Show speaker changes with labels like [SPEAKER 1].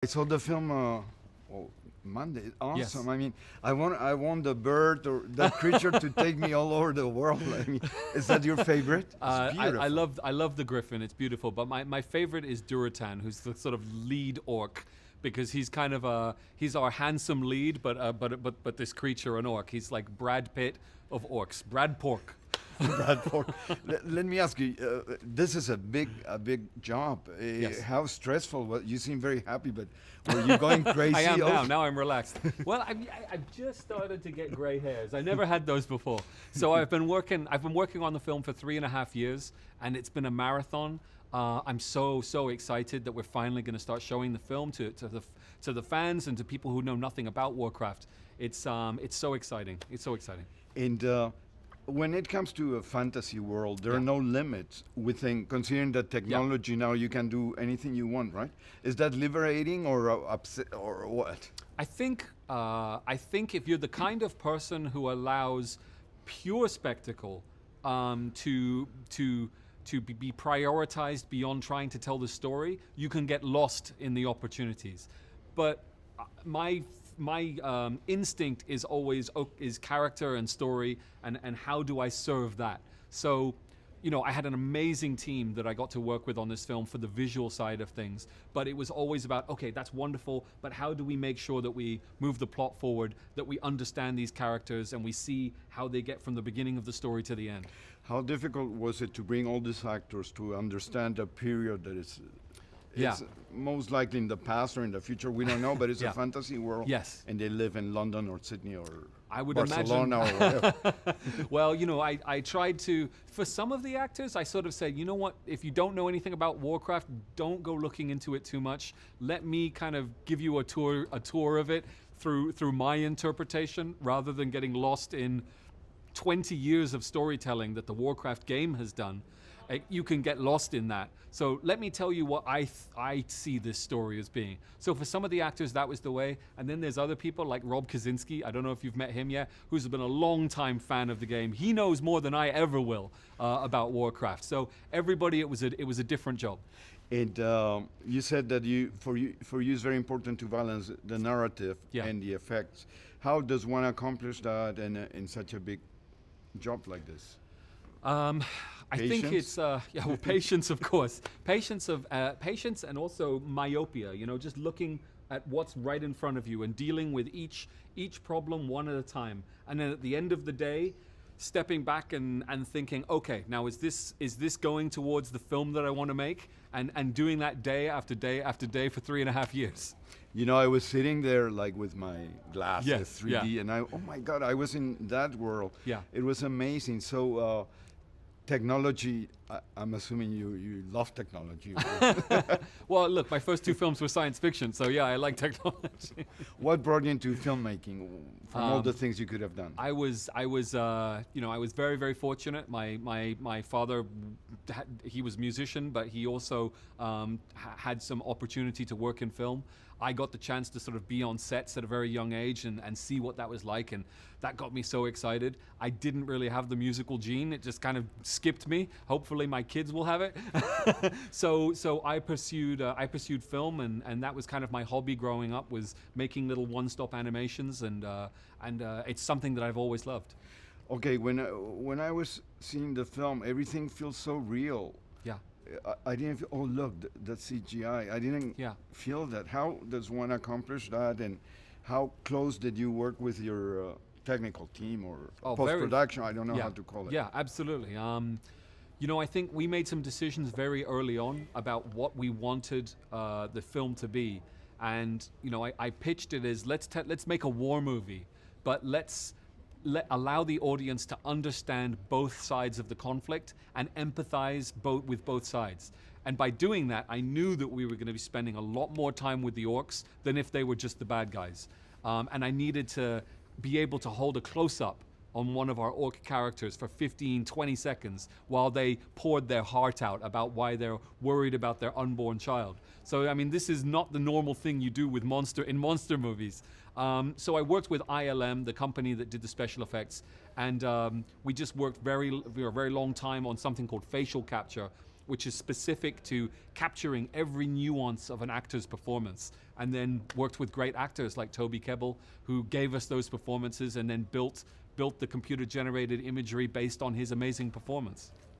[SPEAKER 1] saw the film. Monday,
[SPEAKER 2] Yes.
[SPEAKER 1] awesome. I mean, I want the bird or that creature to take me all over the world. I mean, is that your favorite? It's beautiful.
[SPEAKER 2] I love the Griffin. It's beautiful, but my favorite is Duratan, who's the sort of lead orc, because he's kind of he's our handsome lead, but this creature, an orc. He's like Brad Pitt of orcs, Brad Pork.
[SPEAKER 1] Bradford. Let me ask you. This is a big job.
[SPEAKER 2] Yes.
[SPEAKER 1] How stressful? Well, you seem very happy, but were you going crazy?
[SPEAKER 2] I am now.
[SPEAKER 1] also?
[SPEAKER 2] Now I'm relaxed. Well, I've just started to get gray hairs. I never had those before. So I've been working on the film for 3.5 years, and it's been a marathon. I'm so excited that we're finally going to start showing the film to the fans and to people who know nothing about Warcraft. It's so exciting. It's so exciting.
[SPEAKER 1] And when it comes to a fantasy world, there are no limits within, considering that technology now you can do anything you want, right? Is that liberating or upset or what?
[SPEAKER 2] I think if you're the kind of person who allows pure spectacle to be prioritized beyond trying to tell the story, you can get lost in the opportunities. But my instinct is always is character and story, and how do I serve that? So, I had an amazing team that I got to work with on this film for the visual side of things, but it was always about, okay, that's wonderful, but how do we make sure that we move the plot forward, that we understand these characters and we see how they get from the beginning of the story to the end?
[SPEAKER 1] How difficult was it to bring all these actors to understand a period that is it's most likely in the past or in the future, we don't know, but it's a fantasy world.
[SPEAKER 2] Yes.
[SPEAKER 1] And they live in London or Sydney or
[SPEAKER 2] I would
[SPEAKER 1] Barcelona
[SPEAKER 2] imagine.
[SPEAKER 1] or whatever.
[SPEAKER 2] Well, I tried to, for some of the actors, I sort of said, you know what, if you don't know anything about Warcraft, don't go looking into it too much. Let me kind of give you a tour of it through my interpretation, rather than getting lost in 20 years of storytelling that the Warcraft game has done. You can get lost in that. So let me tell you what I see this story as being. So for some of the actors, that was the way. And then there's other people like Rob Kaczynski. I don't know if you've met him yet, who's been a long-time fan of the game. He knows more than I ever will about Warcraft. So everybody, it was a different job.
[SPEAKER 1] And you said that for you it's very important to balance the narrative and the effects. How does one accomplish that in such a big job like this?
[SPEAKER 2] I think it's patience, of course, patience and also myopia. Just looking at what's right in front of you and dealing with each problem one at a time. And then at the end of the day, stepping back and thinking, okay, now is this going towards the film that I want to make? And doing that day after day after day for 3.5 years.
[SPEAKER 1] I was sitting there like with my glasses, 3D, and oh my God, I was in that world.
[SPEAKER 2] Yeah.
[SPEAKER 1] It was amazing. So technology, I'm assuming you love technology.
[SPEAKER 2] Well, look, my first 2 films were science fiction, so yeah, I like technology.
[SPEAKER 1] What brought you into filmmaking from all the things you could have done?
[SPEAKER 2] I was very, very fortunate. My father, he was a musician, but he also had some opportunity to work in film. I got the chance to sort of be on sets at a very young age and see what that was like, and that got me so excited. I didn't really have the musical gene; it just kind of skipped me. Hopefully, my kids will have it. So I pursued film, and that was kind of my hobby growing up, was making little one-stop animations, and it's something that I've always loved.
[SPEAKER 1] Okay, when I was seeing the film, everything feels so real.
[SPEAKER 2] Yeah.
[SPEAKER 1] I didn't feel, oh look, that's CGI. I didn't feel that. How does one accomplish that, and how close did you work with your technical team or post-production? I don't know how to call it.
[SPEAKER 2] Yeah, absolutely. I think we made some decisions very early on about what we wanted the film to be, and I pitched it as let's make a war movie, but let's allow the audience to understand both sides of the conflict and empathize with both sides. And by doing that, I knew that we were going to be spending a lot more time with the orcs than if they were just the bad guys. And I needed to be able to hold a close-up on one of our orc characters for 15, 20 seconds while they poured their heart out about why they're worried about their unborn child. So, I mean, this is not the normal thing you do with monster movies. So I worked with ILM, the company that did the special effects, and we just worked a very long time on something called facial capture, which is specific to capturing every nuance of an actor's performance. and then worked with great actors like Toby Kebbell, who gave us those performances and then built the computer-generated imagery based on his amazing performance.